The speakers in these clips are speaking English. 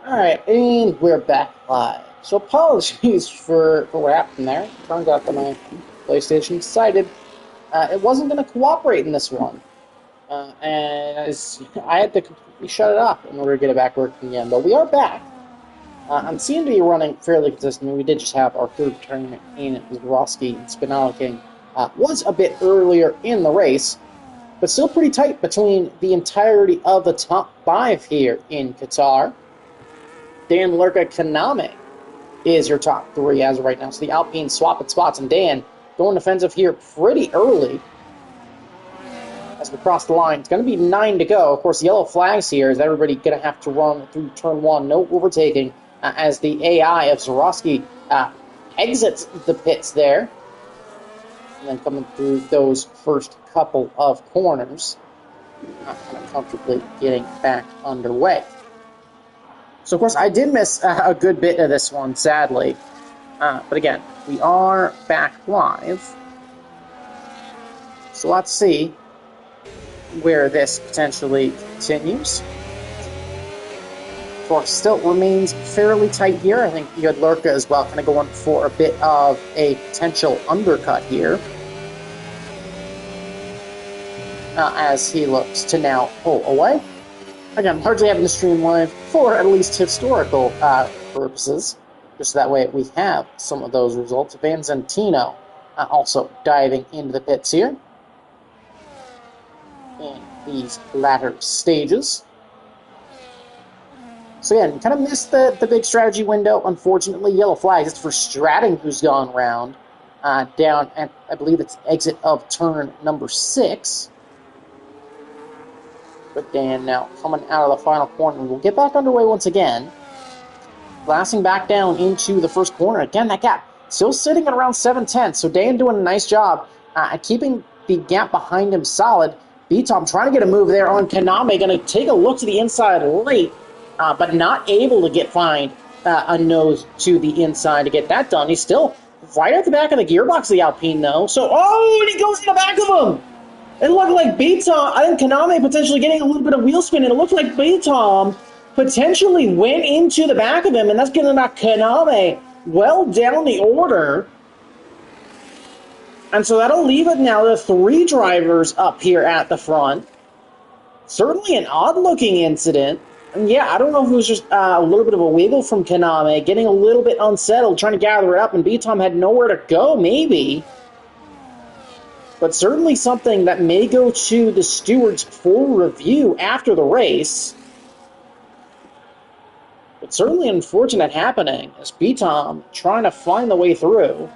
Alright, and we're back live. So apologies for what happened there. Turns out that my PlayStation decided it wasn't going to cooperate in this one. I had to completely shut it off in order to get it back working again. But we are back. And seem to be running fairly consistently. We did just have our third tournament in Zborowski and Spinala King. Was a bit earlier in the race, but still pretty tight between the entirety of the top five here in Qatar. Dan, Lurka, Kaname is your top three as of right now. So the Alpine swapping spots, and Dan going defensive here pretty early as we cross the line. It's going to be 9 to go. Of course, yellow flags here is everybody going to have to run through turn one. No overtaking as the AI of Zborowski exits the pits there. And then coming through those first couple of corners, kind of comfortably getting back underway. So, of course, I did miss a good bit of this one, sadly. But again, we are back live. So let's see where this potentially continues. Of course, still remains fairly tight here. I think you had Lurka as well, kind of going for a bit of a potential undercut here. As he looks to now pull away. Again, hardly having to stream live for at least historical purposes. Just that way we have some of those results. Van Zentino also diving into the pits here in these latter stages. So again, kind of missed the big strategy window. Unfortunately, yellow flags. It's for Stratting, who's gone round down at, I believe it's exit of turn number 6. But Dan now coming out of the final corner. We'll get back underway once again. Blasting back down into the first corner. Again, that gap still sitting at around 7/10. So Dan doing a nice job at keeping the gap behind him solid. B-Tom trying to get a move there on Kaname. Going to take a look to the inside late, but not able to find a nose to the inside to get that done. He's still right at the back of the gearbox of the Alpine, though. So, and he goes in the back of him. It looked like B-Tom, I think Kaname potentially getting a little bit of wheel spin, and it looked like B-Tom potentially went into the back of him, and that's getting back Kaname well down the order. And so that'll leave it now to 3 drivers up here at the front. Certainly an odd-looking incident. And yeah, I don't know if it was just a little bit of a wiggle from Kaname, getting a little bit unsettled, trying to gather it up, and B-Tom had nowhere to go, maybe. But certainly something that may go to the stewards for review after the race. But certainly unfortunate happening as B-Tom trying to find the way through.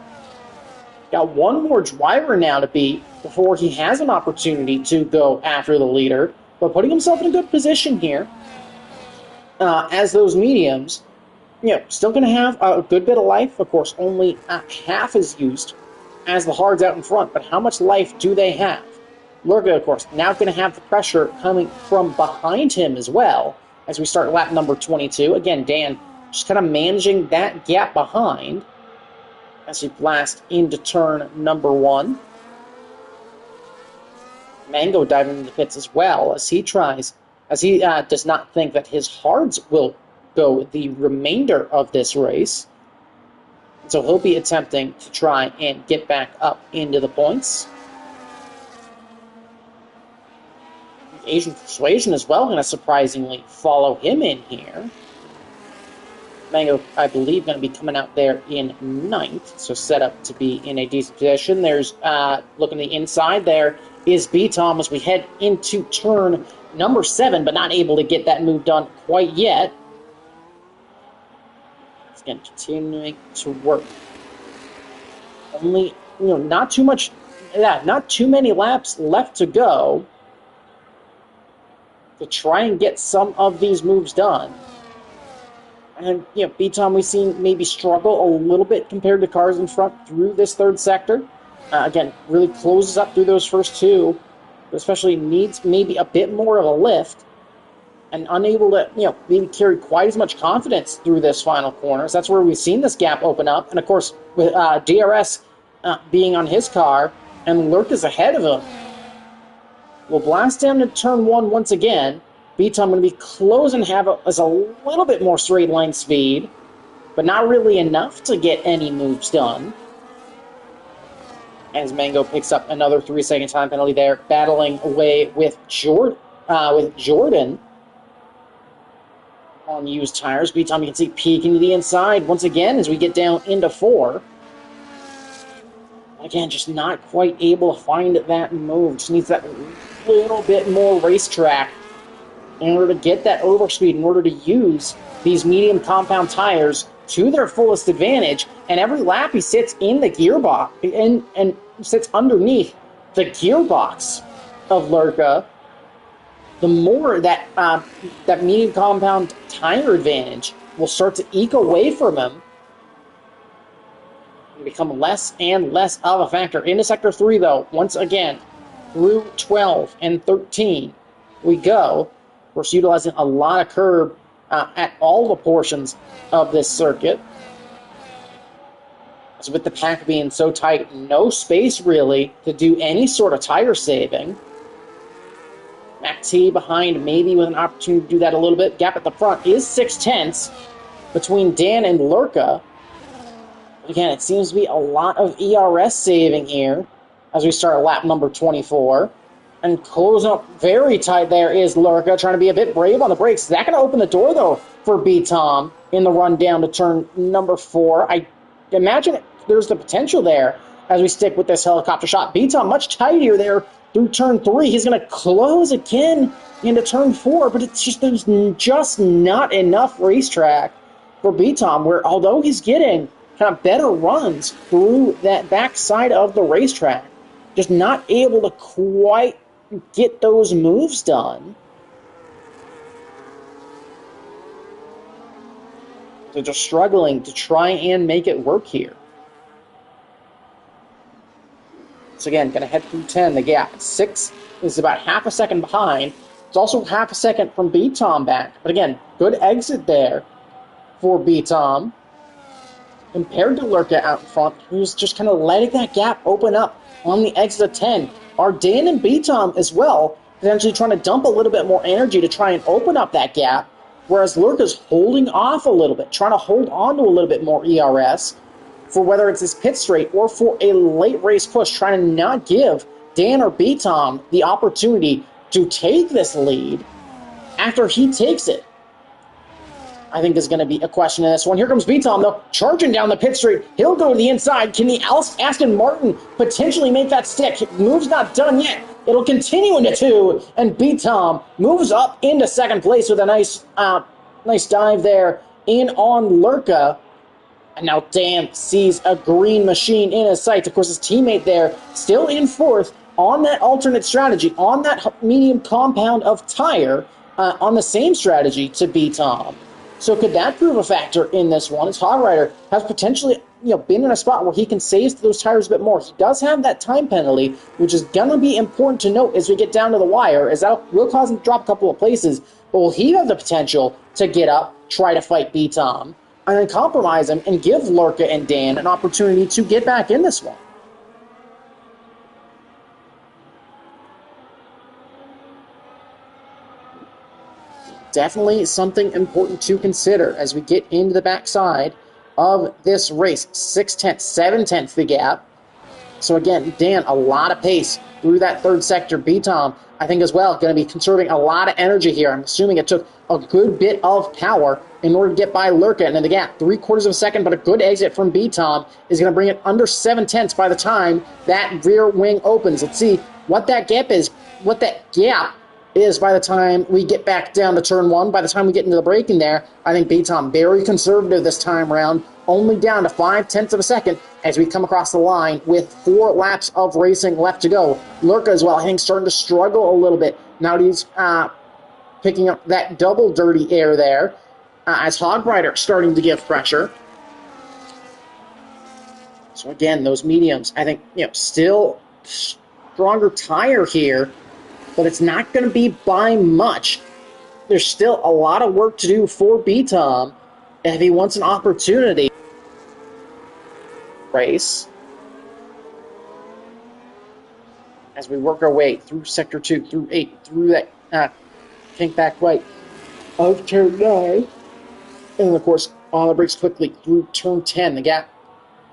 Got one more driver now to beat before he has an opportunity to go after the leader. But putting himself in a good position here as those mediums, still going to have a good bit of life. Of course, only half is used as the hards out in front, but how much life do they have? Lurka, of course, now going to have the pressure coming from behind him as well as we start lap number 22. Again, Dan just kind of managing that gap behind as we blast into turn number 1. Mango diving into the pits as well as he does not think that his hards will go the remainder of this race. So he'll be attempting to try and get back up into the points. Asian Persuasion as well going to surprisingly follow him in here. Mango, I believe, going to be coming out there in 9th, so set up to be in a decent position. There's, looking at the inside, there is B-Tom as we head into turn number 7, but not able to get that move done quite yet. Again, continuing to work. Only, not too many laps left to go to try and get some of these moves done. And, B-Tom we've seen maybe struggle a little bit compared to cars in front through this third sector. Again, really closes up through those first 2, but especially needs maybe a bit more of a lift. And unable to, maybe carry quite as much confidence through this final corner. So that's where we've seen this gap open up. And, of course, with DRS being on his car and Lurk is ahead of him, we'll blast down to turn 1 once again. B-Tom going to be closing have as a little bit more straight line speed, but not really enough to get any moves done. As Mango picks up another 3-second time penalty there, battling away with Jordan on used tires. B-Tom, you can see peeking to the inside once again as we get down into 4. Again, just not quite able to find that move. Just needs that little bit more racetrack in order to get that overspeed, in order to use these medium compound tires to their fullest advantage. And every lap he sits in the gearbox and sits underneath the gearbox of Lurka, the more that that medium compound tire advantage will start to eke away from him and become less and less of a factor. Into Sector 3, though, once again, through 12 and 13, we go. Of course, utilizing a lot of curb at all the portions of this circuit. So with the pack being so tight, no space really to do any sort of tire saving. Mac T behind, maybe with an opportunity to do that a little bit. Gap at the front is 0.6 between Dan and Lurka. Again, it seems to be a lot of ERS saving here as we start lap number 24. And closing up very tight there is Lurka, trying to be a bit brave on the brakes. Is that going to open the door, though, for B-Tom in the run down to turn number 4? I imagine there's the potential there as we stick with this helicopter shot. B-Tom much tighter there through turn 3. He's going to close again into turn 4, but it's just there's just not enough racetrack for B-Tom, where although he's getting kind of better runs through that backside of the racetrack, just not able to quite get those moves done. So just struggling to try and make it work here. So again, going to head through 10. The gap 6 is about half a second behind. It's also half a second from B-Tom back. But again, good exit there for B-Tom. Compared to Lurka out in front, who's just kind of letting that gap open up on the exit of 10. Are Dan and B-Tom as well potentially trying to dump a little bit more energy to try and open up that gap, whereas Lurka's holding off a little bit, trying to hold on to a little bit more ERS for whether it's his pit straight or for a late race push, trying to not give Dan or B-Tom the opportunity to take this lead after he takes it. I think there's going to be a question in this one. Here comes B-Tom, though, charging down the pit straight. He'll go to the inside. Can the Aston Martin potentially make that stick? Move's not done yet. It'll continue into 2, and B-Tom moves up into second place with a nice dive there in on Lurka. And now Dan sees a green machine in his sights. Of course, his teammate there still in 4th on that alternate strategy, on that medium compound of tire, on the same strategy to B-Tom. So could that prove a factor in this one? As Hog Rider has potentially been in a spot where he can save those tires a bit more. He does have that time penalty, which is going to be important to note as we get down to the wire, as that will cause him to drop a couple of places. But will he have the potential to get up, try to fight B-Tom, and then compromise him and give Lurka and Dan an opportunity to get back in this one? Definitely something important to consider as we get into the backside of this race. 0.6, 0.7 the gap. So again, Dan, a lot of pace through that third sector. B-Tom, I think as well, going to be conserving a lot of energy here. I'm assuming it took a good bit of power in order to get by Lurka. And in the gap, 3/4 of a second, but a good exit from B-Tom is going to bring it under 0.7 by the time that rear wing opens. Let's see what that gap is, by the time we get back down to turn 1, by the time we get into the braking there. I think B-Tom very conservative this time around, only down to 0.5 of a second as we come across the line with 4 laps of racing left to go. Lurka as well, I think, starting to struggle a little bit. Now he's picking up that double dirty air there as Hog Rider starting to give pressure. So again, those mediums, I think, still stronger tire here, but it's not going to be by much. There's still a lot of work to do for B-Tom if he wants an opportunity. Race. As we work our way through Sector 2, through 8, through that pink back right of turn 9. And of course, on the brakes quickly through turn 10. The gap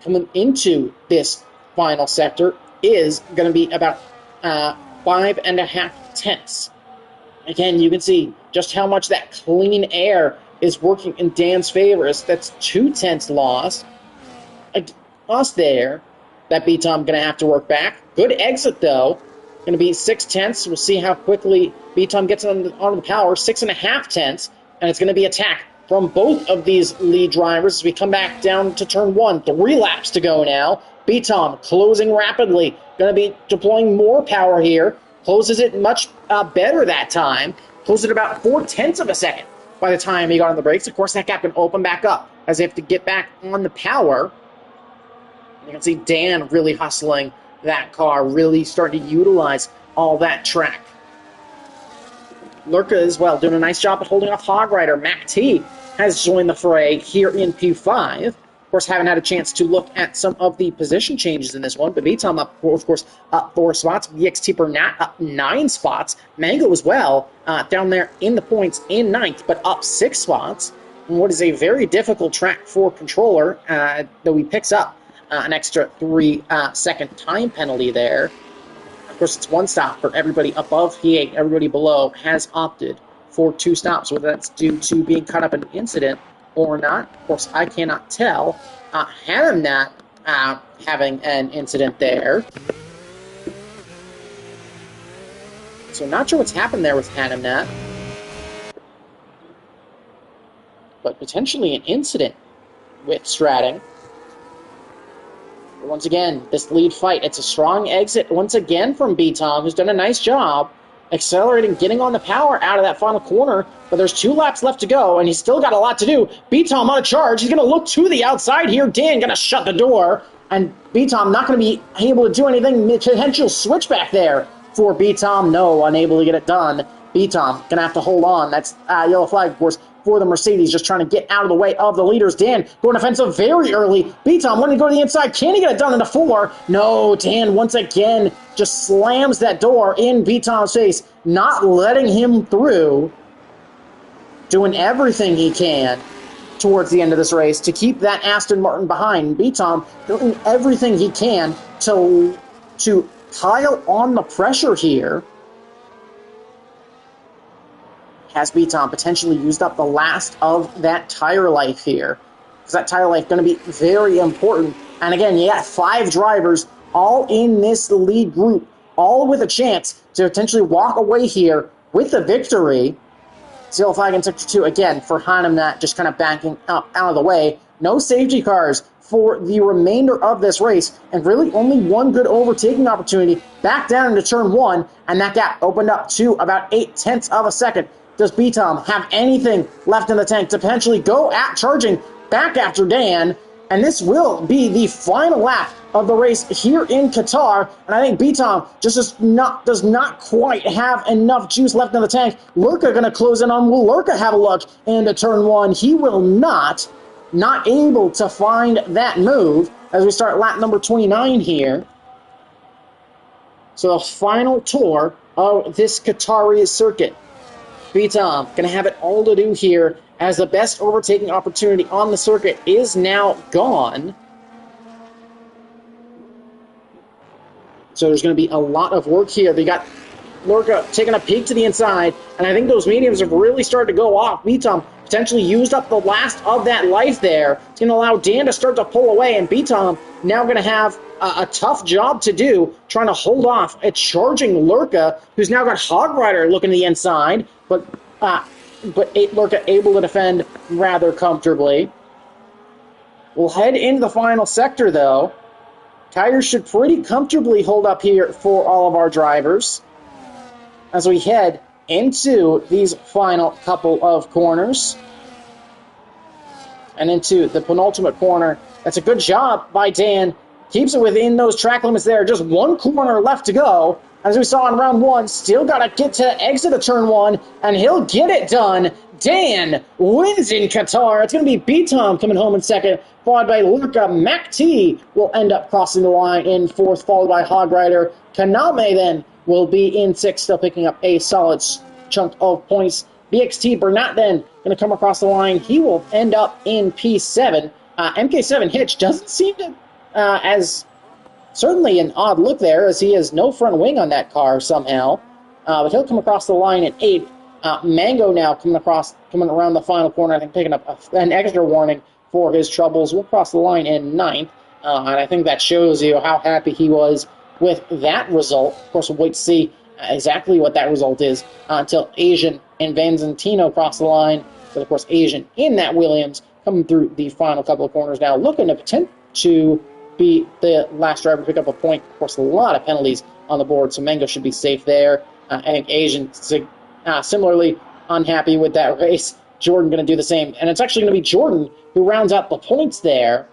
coming into this final sector is going to be about 5.5 tenths. Again, you can see just how much that clean air is working in Dan's favor. That's 2 tenths loss. Loss there. That B-Tom going to have to work back. Good exit, though. Going to be 6 tenths. We'll see how quickly B-Tom gets on the power. 6.5 tenths. And it's going to be attack from both of these lead drivers as we come back down to turn 1. 3 laps to go now. B-Tom closing rapidly. Going to be deploying more power here. Closes it much better that time. Closes it about 4 tenths of a second by the time he got on the brakes. Of course, that gap can open back up as they have to get back on the power. You can see Dan really hustling that car, really starting to utilize all that track. Lurka as well, doing a nice job at holding off Hog Rider. Mac T has joined the fray here in P5. Of course, haven't had a chance to look at some of the position changes in this one, but B-Tom up, of course, up 4 spots. VXT per Nat up 9 spots. Mango as well, down there in the points in 9th, but up 6 spots. And what is a very difficult track for Controller, though he picks up an extra 3-second time penalty there. Of course, it's 1 stop for everybody above P8. Everybody below has opted for 2 stops, whether that's due to being caught up in an incident or not. Of course, I cannot tell. Him not having an incident there. So not sure what's happened there with Hanamnat. But potentially an incident with Stratting. But once again, this lead fight, it's a strong exit once again from B-Tom, who's done a nice job accelerating, getting on the power out of that final corner, but there's 2 laps left to go, and he's still got a lot to do. B-Tom on a charge. He's going to look to the outside here. Dan going to shut the door, and B-Tom not going to be able to do anything. Potential switchback there for B-Tom. No, unable to get it done. B-Tom going to have to hold on. That's yellow flag, of course, for the Mercedes, just trying to get out of the way of the leaders. Dan going offensive very early. B-Tom wanting to go to the inside. Can he get it done into 4? No, Dan once again just slams that door in B-Tom's face, not letting him through. Doing everything he can towards the end of this race to keep that Aston Martin behind. B-Tom doing everything he can to pile on the pressure here. Has B-Tom potentially used up the last of that tire life here? Because that tire life is going to be very important. And again, you got 5 drivers all in this lead group, all with a chance to potentially walk away here with the victory. Zero flag in sector 2 again for Hanamnat, just kind of backing up out of the way. No safety cars for the remainder of this race, and really only 1 good overtaking opportunity back down into turn 1, and that gap opened up to about 8 tenths of a second. Does B-Tom have anything left in the tank to potentially go at charging back after Dan? And this will be the final lap of the race here in Qatar. And I think B-Tom just does not quite have enough juice left in the tank. Lurka going to close in on. Will Lurka have a look into turn 1? He will not. Not able to find that move as we start lap number 29 here. So the final tour of this Qatari circuit. B-Tom going to have it all to do here as the best overtaking opportunity on the circuit is now gone. So there's going to be a lot of work here. They got Lurka taking a peek to the inside, and I think those mediums have really started to go off. B-Tom potentially used up the last of that life there. It's going to allow Dan to start to pull away, and B-Tom now going to have a tough job to do trying to hold off a charging Lurka, who's now got Hog Rider looking to the inside, but Lurka able to defend rather comfortably. We'll head into the final sector, though. Tires should pretty comfortably hold up here for all of our drivers as we head into these final couple of corners and into the penultimate corner. That's a good job by Dan. Keeps it within those track limits there. Just 1 corner left to go. As we saw in round 1, still got to get to exit of turn 1, and he'll get it done. Dan wins in Qatar. It's going to be B-Tom coming home in second, followed by Lurka. Mac T will end up crossing the line in 4th, followed by Hog Rider. Kaname then will be in 6th, still picking up a solid chunk of points. BXT Bernat then going to come across the line. He will end up in P7. MK7 Hitch doesn't seem to as certainly an odd look there, as he has no front wing on that car somehow. But he'll come across the line in 8th. Mango now coming around the final corner, I think picking up an extra warning for his troubles. Will cross the line in 9th. And I think that shows you how happy he was with that result. Of course, we'll wait to see exactly what that result is until Asian and Vanzantino cross the line. But, of course, Asian in that Williams coming through the final couple of corners now, looking to pretend to be the last driver to pick up a point. Of course, a lot of penalties on the board, so Mango should be safe there. I think Asian similarly unhappy with that race. Jordan going to do the same. And it's actually going to be Jordan who rounds out the points there,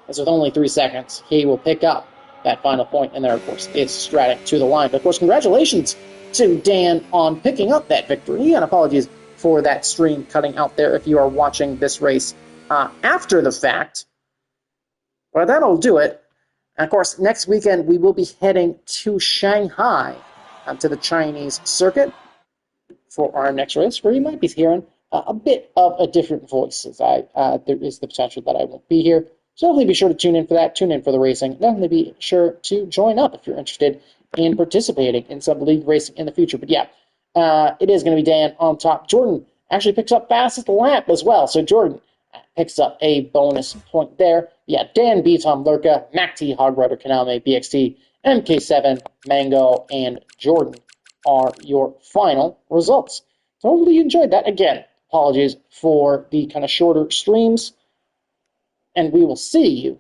as with only 3 seconds, he will pick up that final point. And there, of course, is Stratton to the line. But, of course, congratulations to Dan on picking up that victory. And apologies for that stream cutting out there if you are watching this race after the fact. But that'll do it. And, of course, next weekend we will be heading to Shanghai to the Chinese circuit for our next race, where you might be hearing a bit of a different voice, as there is the potential that I won't be here. So definitely be sure to tune in for that, tune in for the racing. Definitely be sure to join up if you're interested in participating in some league racing in the future. But yeah, it is going to be Dan on top. Jordan actually picks up fastest lap as well. So Jordan picks up a bonus point there. Yeah, Dan B. Tom Lurka, Mac T, Hogrider, Kaname, BXT, MK7, Mango, and Jordan are your final results. So hopefully you enjoyed that. Again, apologies for the kind of shorter streams, and we will see you